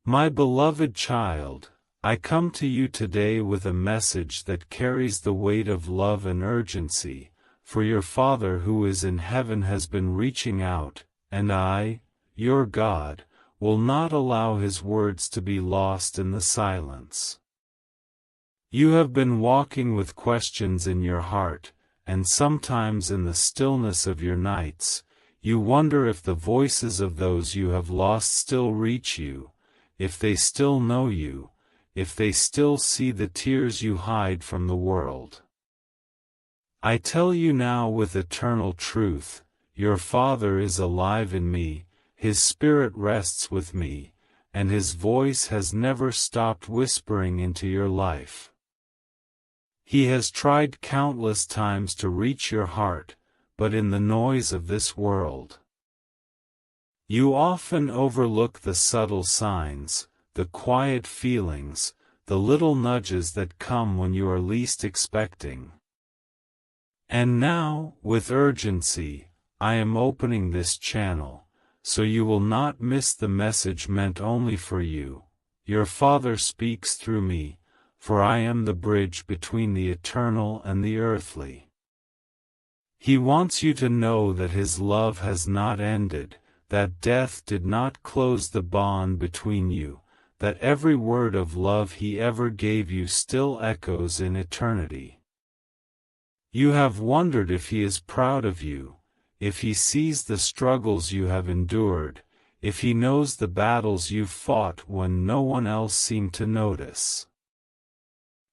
My beloved child, I come to you today with a message that carries the weight of love and urgency, for your Father who is in heaven has been reaching out, and I, your God, will not allow his words to be lost in the silence. You have been walking with questions in your heart, and sometimes in the stillness of your nights, you wonder if the voices of those you have lost still reach you, if they still know you, if they still see the tears you hide from the world. I tell you now with eternal truth, your Father is alive in me, his Spirit rests with me, and his voice has never stopped whispering into your life. He has tried countless times to reach your heart, but in the noise of this world. You often overlook the subtle signs, the quiet feelings, the little nudges that come when you are least expecting. And now, with urgency, I am opening this channel, so you will not miss the message meant only for you. Your Father speaks through me, for I am the bridge between the eternal and the earthly. He wants you to know that his love has not ended, that death did not close the bond between you, that every word of love he ever gave you still echoes in eternity. You have wondered if he is proud of you, if he sees the struggles you have endured, if he knows the battles you've fought when no one else seemed to notice.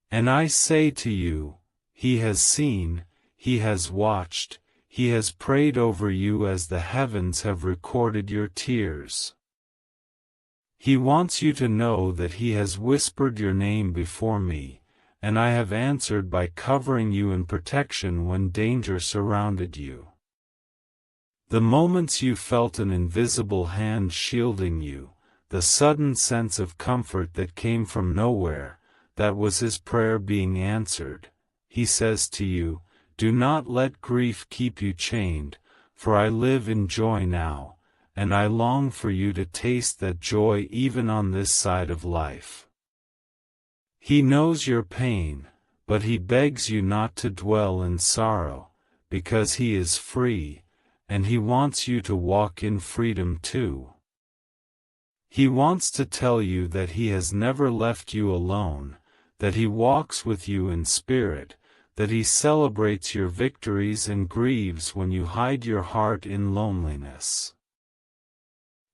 And I say to you, he has seen, he has watched, he has prayed over you as the heavens have recorded your tears. He wants you to know that he has whispered your name before me, and I have answered by covering you in protection when danger surrounded you. The moments you felt an invisible hand shielding you, the sudden sense of comfort that came from nowhere, that was his prayer being answered. He says to you, do not let grief keep you chained, for I live in joy now, and I long for you to taste that joy even on this side of life. He knows your pain, but he begs you not to dwell in sorrow, because he is free, and he wants you to walk in freedom too. He wants to tell you that he has never left you alone, that he walks with you in spirit, that he celebrates your victories and grieves when you hide your heart in loneliness.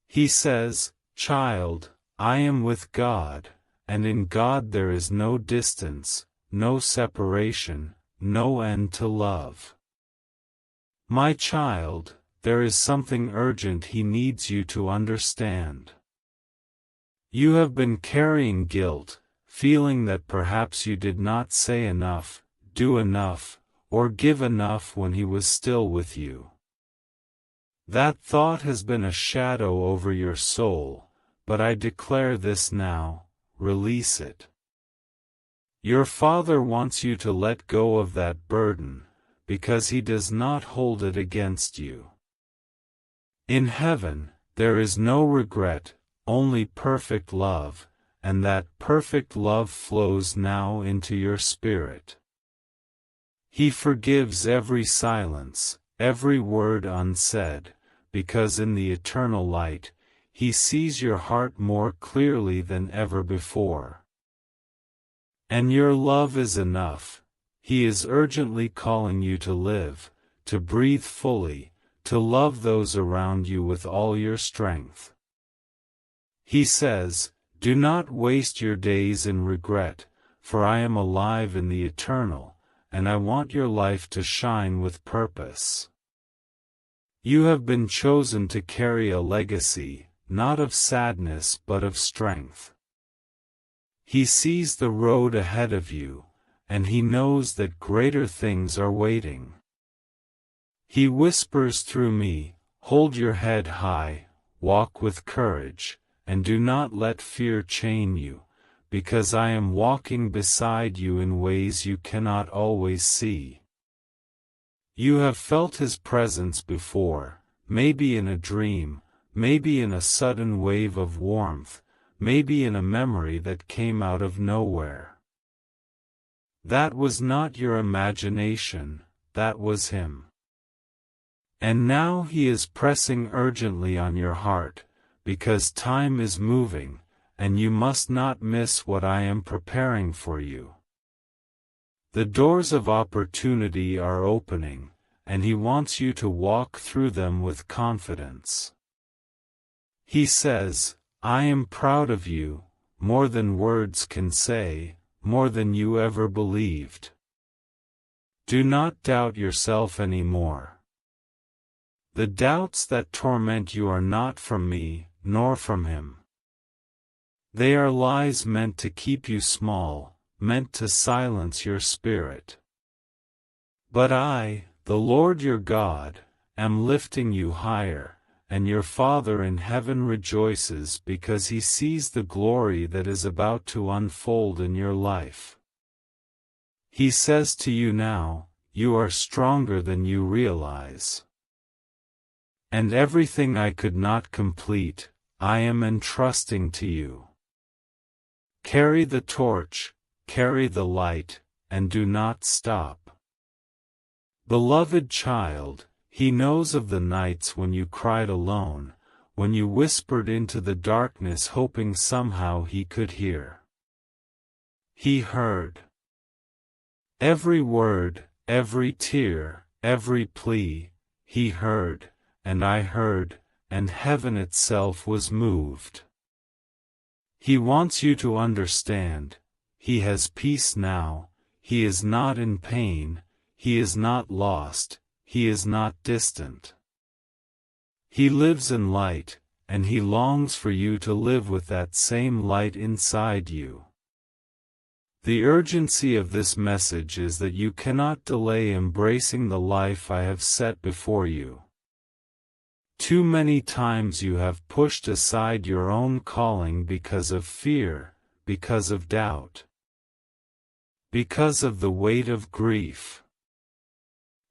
He says, child, I am with God, and in God there is no distance, no separation, no end to love. My child, there is something urgent he needs you to understand. You have been carrying guilt, feeling that perhaps you did not say enough, do enough, or give enough when he was still with you. That thought has been a shadow over your soul, but I declare this now, release it. Your Father wants you to let go of that burden, because he does not hold it against you. In heaven, there is no regret, only perfect love, and that perfect love flows now into your spirit. He forgives every silence, every word unsaid, because in the eternal light, he sees your heart more clearly than ever before. And your love is enough. He is urgently calling you to live, to breathe fully, to love those around you with all your strength. He says, do not waste your days in regret, for I am alive in the eternal, and I want your life to shine with purpose. You have been chosen to carry a legacy, not of sadness but of strength. He sees the road ahead of you, and he knows that greater things are waiting. He whispers through me, hold your head high, walk with courage, and do not let fear chain you, because I am walking beside you in ways you cannot always see. You have felt his presence before, maybe in a dream, maybe in a sudden wave of warmth, maybe in a memory that came out of nowhere. That was not your imagination, that was him. And now he is pressing urgently on your heart, because time is moving, and you must not miss what I am preparing for you. The doors of opportunity are opening, and he wants you to walk through them with confidence. He says, I am proud of you, more than words can say, more than you ever believed. Do not doubt yourself anymore. The doubts that torment you are not from me, nor from him. They are lies meant to keep you small, meant to silence your spirit. But I, the Lord your God, am lifting you higher, and your Father in heaven rejoices because he sees the glory that is about to unfold in your life. He says to you now, you are stronger than you realize. And everything I could not complete, I am entrusting to you. Carry the torch, carry the light, and do not stop. Beloved child, he knows of the nights when you cried alone, when you whispered into the darkness hoping somehow he could hear. He heard. Every word, every tear, every plea, he heard, and I heard, and heaven itself was moved. He wants you to understand, he has peace now, he is not in pain, he is not lost, he is not distant. He lives in light, and he longs for you to live with that same light inside you. The urgency of this message is that you cannot delay embracing the life I have set before you. Too many times you have pushed aside your own calling because of fear, because of doubt, because of the weight of grief.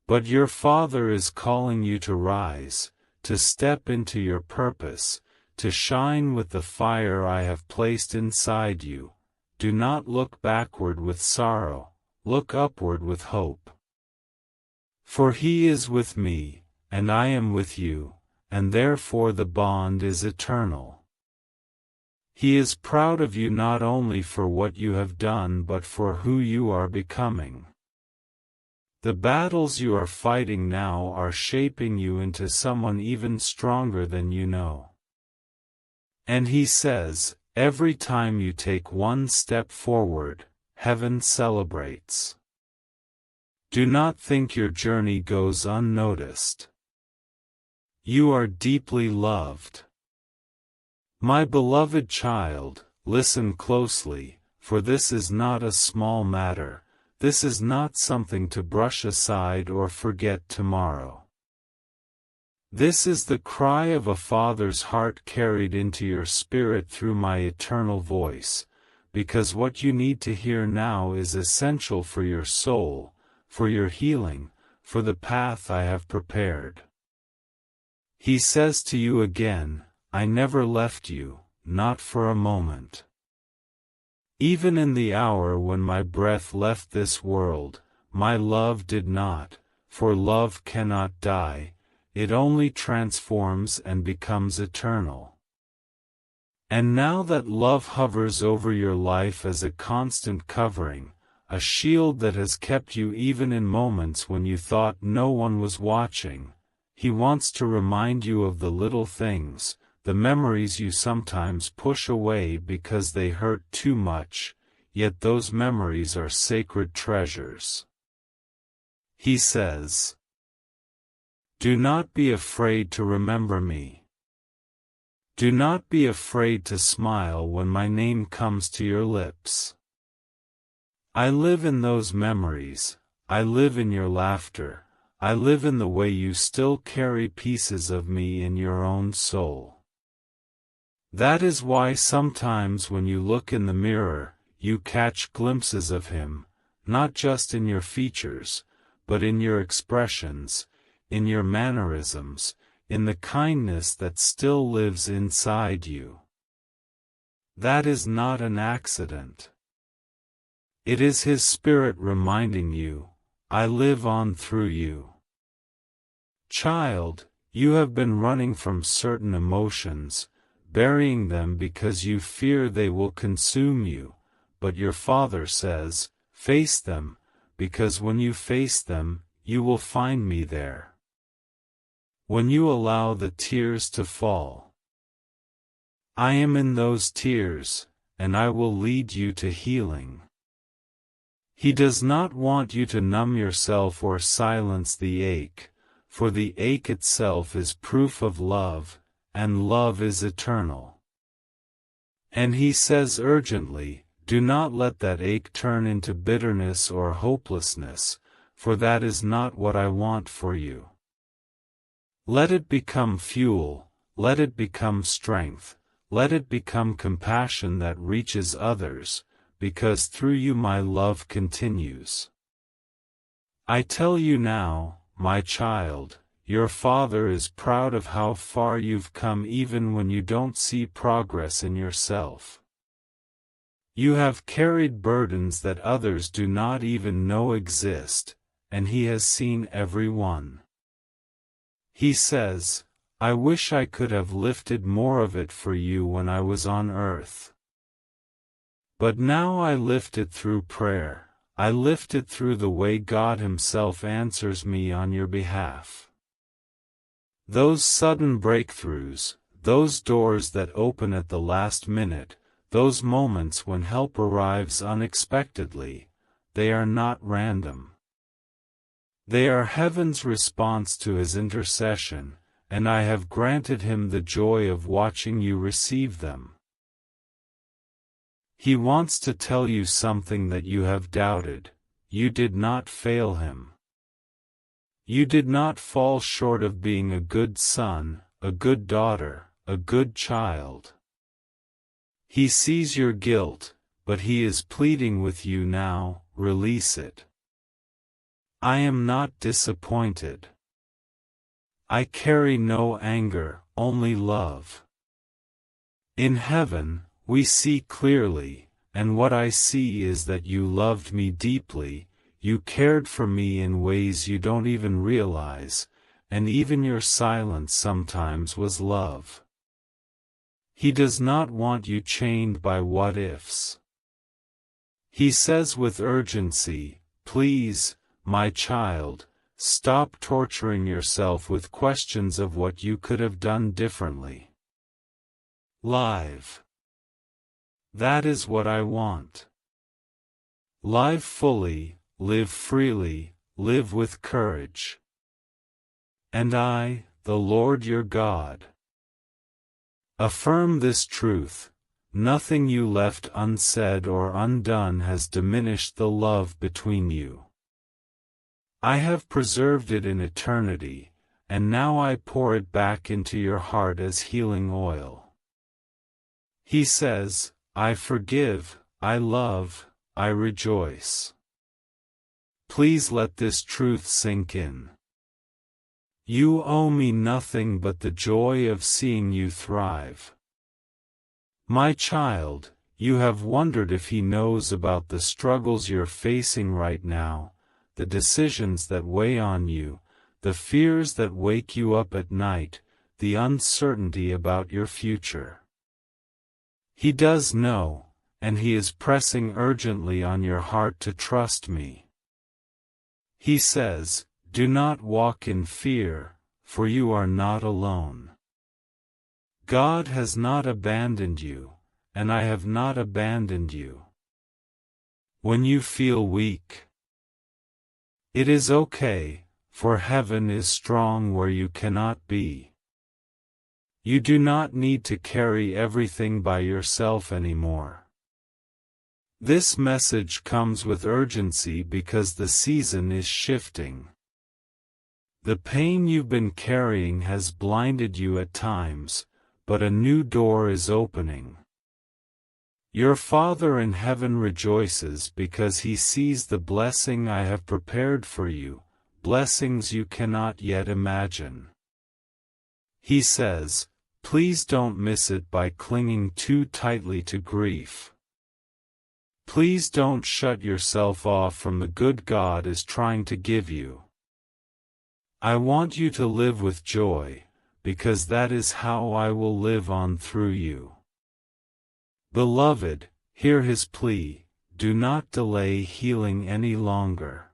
But your Father is calling you to rise, to step into your purpose, to shine with the fire I have placed inside you. Do not look backward with sorrow, look upward with hope. For he is with me, and I am with you, and therefore the bond is eternal. He is proud of you not only for what you have done but for who you are becoming. The battles you are fighting now are shaping you into someone even stronger than you know. And he says, every time you take one step forward, heaven celebrates. Do not think your journey goes unnoticed. You are deeply loved. My beloved child, listen closely, for this is not a small matter, this is not something to brush aside or forget tomorrow. This is the cry of a father's heart carried into your spirit through my eternal voice, because what you need to hear now is essential for your soul, for your healing, for the path I have prepared. He says to you again, I never left you, not for a moment. Even in the hour when my breath left this world, my love did not, for love cannot die, it only transforms and becomes eternal. And now that love hovers over your life as a constant covering, a shield that has kept you even in moments when you thought no one was watching, he wants to remind you of the little things, the memories you sometimes push away because they hurt too much, yet those memories are sacred treasures. He says, do not be afraid to remember me. Do not be afraid to smile when my name comes to your lips. I live in those memories, I live in your laughter, I live in the way you still carry pieces of me in your own soul. That is why sometimes when you look in the mirror, you catch glimpses of him, not just in your features, but in your expressions, in your mannerisms, in the kindness that still lives inside you. That is not an accident. It is His Spirit reminding you, I live on through you. Child, you have been running from certain emotions, burying them because you fear they will consume you, but your Father says, face them, because when you face them, you will find me there. When you allow the tears to fall, I am in those tears, and I will lead you to healing. He does not want you to numb yourself or silence the ache, for the ache itself is proof of love, and love is eternal. And He says urgently, do not let that ache turn into bitterness or hopelessness, for that is not what I want for you. Let it become fuel, let it become strength, let it become compassion that reaches others, because through you my love continues. I tell you now, my child, your Father is proud of how far you've come even when you don't see progress in yourself. You have carried burdens that others do not even know exist, and He has seen every one. He says, I wish I could have lifted more of it for you when I was on earth. But now I lift it through prayer, I lift it through the way God Himself answers me on your behalf. Those sudden breakthroughs, those doors that open at the last minute, those moments when help arrives unexpectedly, they are not random. They are heaven's response to His intercession, and I have granted Him the joy of watching you receive them. He wants to tell you something that you have doubted. You did not fail Him. You did not fall short of being a good son, a good daughter, a good child. He sees your guilt, but He is pleading with you now, release it. I am not disappointed. I carry no anger, only love. In heaven, we see clearly, and what I see is that you loved me deeply, you cared for me in ways you don't even realize, and even your silence sometimes was love. He does not want you chained by what-ifs. He says with urgency, please, my child, stop torturing yourself with questions of what you could have done differently. Live. That is what I want. Live fully, live freely, live with courage. And I, the Lord your God, affirm this truth, nothing you left unsaid or undone has diminished the love between you. I have preserved it in eternity, and now I pour it back into your heart as healing oil. He says, I forgive, I love, I rejoice. Please let this truth sink in. You owe me nothing but the joy of seeing you thrive. My child, you have wondered if He knows about the struggles you're facing right now, the decisions that weigh on you, the fears that wake you up at night, the uncertainty about your future. He does know, and He is pressing urgently on your heart to trust me. He says, do not walk in fear, for you are not alone. God has not abandoned you, and I have not abandoned you. When you feel weak, it is okay, for heaven is strong where you cannot be. You do not need to carry everything by yourself anymore. This message comes with urgency because the season is shifting. The pain you've been carrying has blinded you at times, but a new door is opening. Your Father in heaven rejoices because He sees the blessing I have prepared for you, blessings you cannot yet imagine. He says, Please don't miss it by clinging too tightly to grief. Please don't shut yourself off from the good God is trying to give you. I want you to live with joy, because that is how I will live on through you. Beloved, hear his plea, do not delay healing any longer.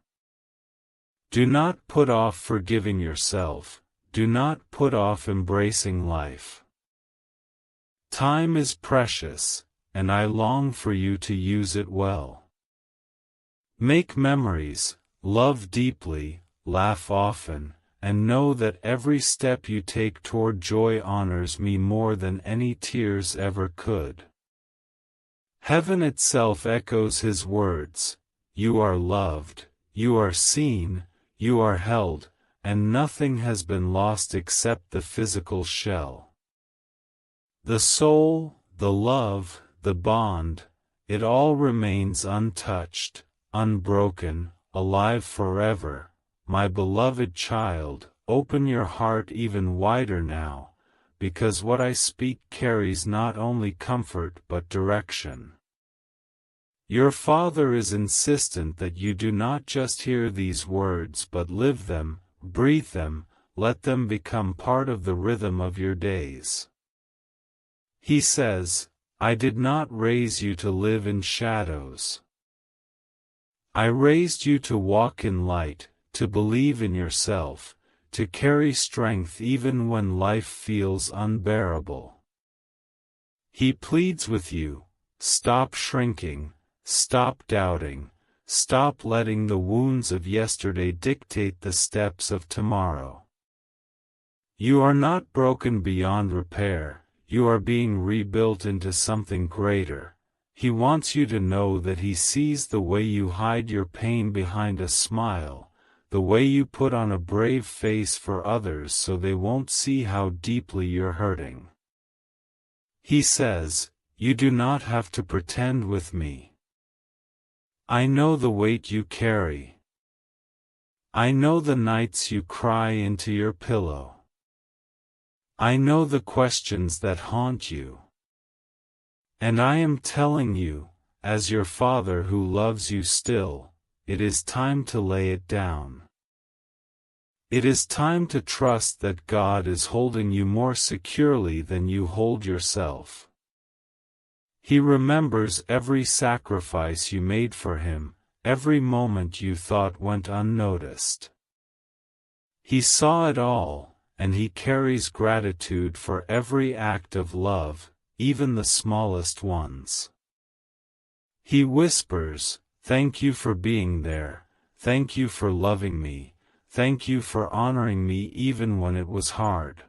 Do not put off forgiving yourself, do not put off embracing life. Time is precious, and I long for you to use it well. Make memories, love deeply, laugh often, and know that every step you take toward joy honors me more than any tears ever could. Heaven itself echoes his words, you are loved, you are seen, you are held, and nothing has been lost except the physical shell. The soul, the love, the bond, it all remains untouched, unbroken, alive forever. My beloved child, open your heart even wider now, because what I speak carries not only comfort but direction. Your Father is insistent that you do not just hear these words but live them, breathe them, let them become part of the rhythm of your days. He says, I did not raise you to live in shadows. I raised you to walk in light, to believe in yourself, to carry strength even when life feels unbearable. He pleads with you, stop shrinking, stop doubting, stop letting the wounds of yesterday dictate the steps of tomorrow. You are not broken beyond repair, you are being rebuilt into something greater. He wants you to know that he sees the way you hide your pain behind a smile, the way you put on a brave face for others so they won't see how deeply you're hurting. He says, you do not have to pretend with me. I know the weight you carry. I know the nights you cry into your pillow. I know the questions that haunt you. And I am telling you, as your Father who loves you still, it is time to lay it down. It is time to trust that God is holding you more securely than you hold yourself. He remembers every sacrifice you made for him, every moment you thought went unnoticed. He saw it all, and he carries gratitude for every act of love, even the smallest ones. He whispers, thank you for being there, thank you for loving me, thank you for honoring me even when it was hard.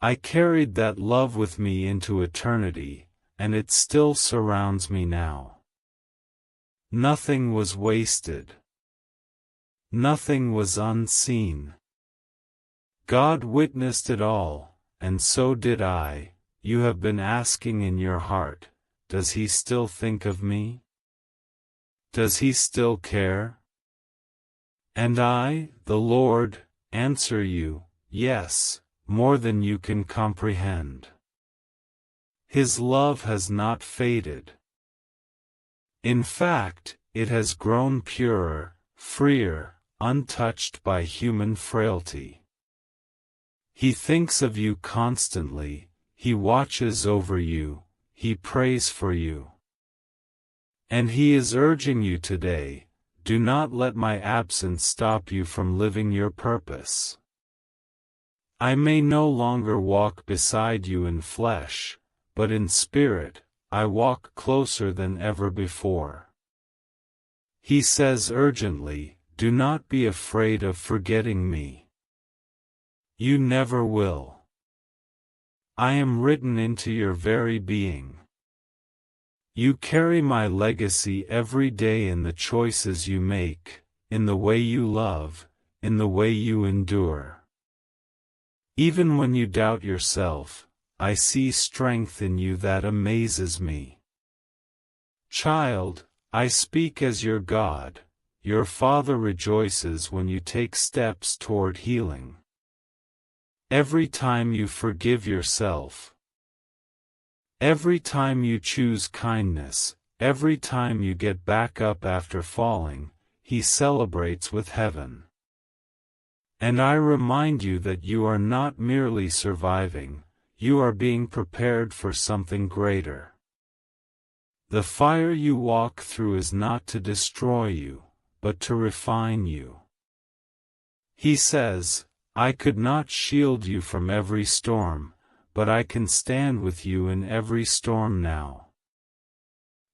I carried that love with me into eternity, and it still surrounds me now. Nothing was wasted. Nothing was unseen. God witnessed it all, and so did I. You have been asking in your heart, does he still think of me? Does he still care? And I, the Lord, answer you, yes, more than you can comprehend. His love has not faded. In fact, it has grown purer, freer, untouched by human frailty. He thinks of you constantly, he watches over you, he prays for you. And he is urging you today, do not let my absence stop you from living your purpose. I may no longer walk beside you in flesh, but in spirit, I walk closer than ever before. He says urgently, do not be afraid of forgetting me. You never will. I am written into your very being. You carry my legacy every day in the choices you make, in the way you love, in the way you endure. Even when you doubt yourself, I see strength in you that amazes me. Child, I speak as your God, your Father rejoices when you take steps toward healing. Every time you forgive yourself, every time you choose kindness, every time you get back up after falling, He celebrates with heaven. And I remind you that you are not merely surviving, you are being prepared for something greater. The fire you walk through is not to destroy you, but to refine you. He says, I could not shield you from every storm, but I can stand with you in every storm now.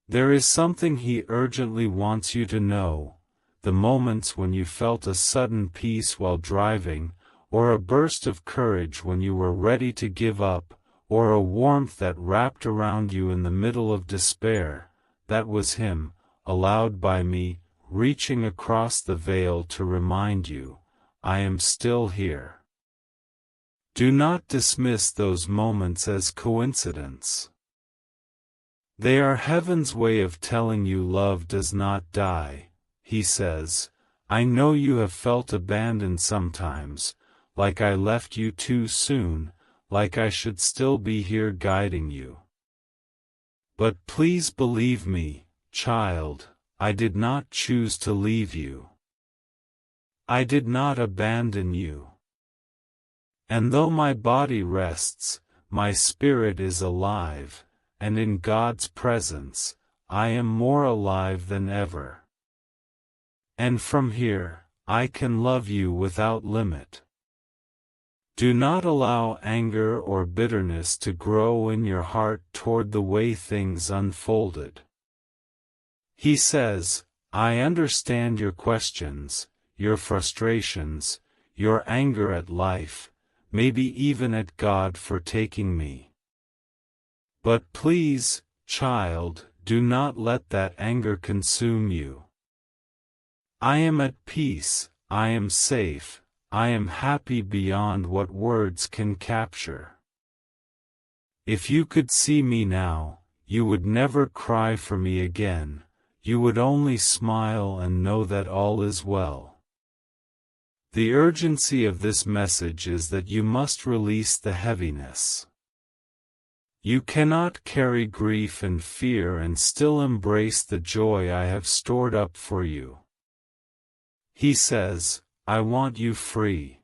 There is something He urgently wants you to know, the moments when you felt a sudden peace while driving, or a burst of courage when you were ready to give up, or a warmth that wrapped around you in the middle of despair, that was Him, allowed by me, reaching across the veil to remind you, I am still here. Do not dismiss those moments as coincidence. They are heaven's way of telling you love does not die. He says, I know you have felt abandoned sometimes, like I left you too soon, like I should still be here guiding you. But please believe me, child, I did not choose to leave you. I did not abandon you. And though my body rests, my spirit is alive, and in God's presence, I am more alive than ever. And from here, I can love you without limit. Do not allow anger or bitterness to grow in your heart toward the way things unfolded. He says, I understand your questions, your frustrations, your anger at life, maybe even at God for taking me. But please, child, do not let that anger consume you. I am at peace, I am safe, I am happy beyond what words can capture. If you could see me now, you would never cry for me again, you would only smile and know that all is well. The urgency of this message is that you must release the heaviness. You cannot carry grief and fear and still embrace the joy I have stored up for you. He says, I want you free.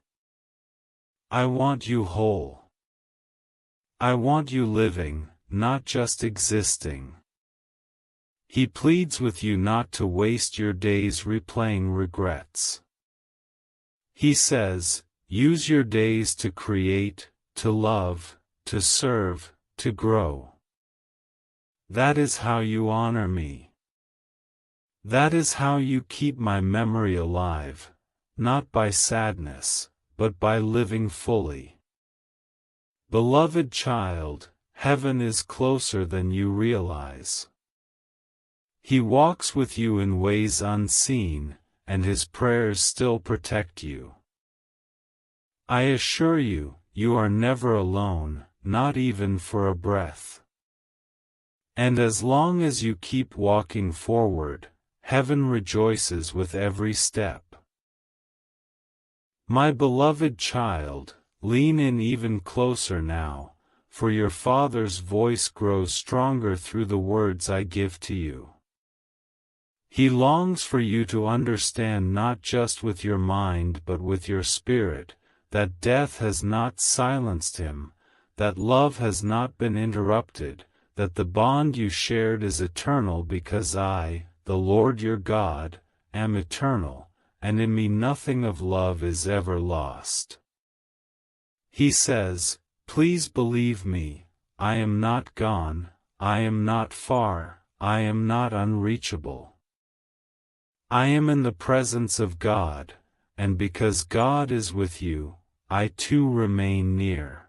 I want you whole. I want you living, not just existing. He pleads with you not to waste your days replaying regrets. He says, use your days to create, to love, to serve, to grow. That is how you honor me. That is how you keep my memory alive, not by sadness, but by living fully. Beloved child, heaven is closer than you realize. He walks with you in ways unseen, and His prayers still protect you. I assure you, you are never alone, not even for a breath. And as long as you keep walking forward, heaven rejoices with every step. My beloved child, lean in even closer now, for your Father's voice grows stronger through the words I give to you. He longs for you to understand not just with your mind but with your spirit, that death has not silenced Him, that love has not been interrupted, that the bond you shared is eternal because I, the Lord your God, am eternal, and in me nothing of love is ever lost. He says, please believe me, I am not gone, I am not far, I am not unreachable. I am in the presence of God, and because God is with you, I too remain near.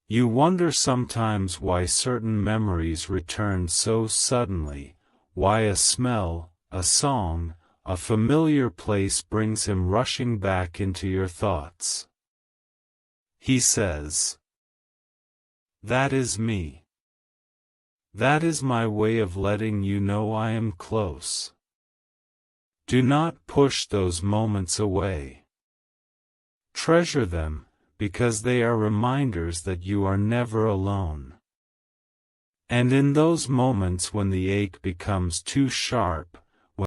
You wonder sometimes why certain memories return so suddenly, why a smell, a song, a familiar place brings Him rushing back into your thoughts. He says, that is me. That is my way of letting you know I am close. Do not push those moments away. Treasure them, because they are reminders that you are never alone. And in those moments when the ache becomes too sharp,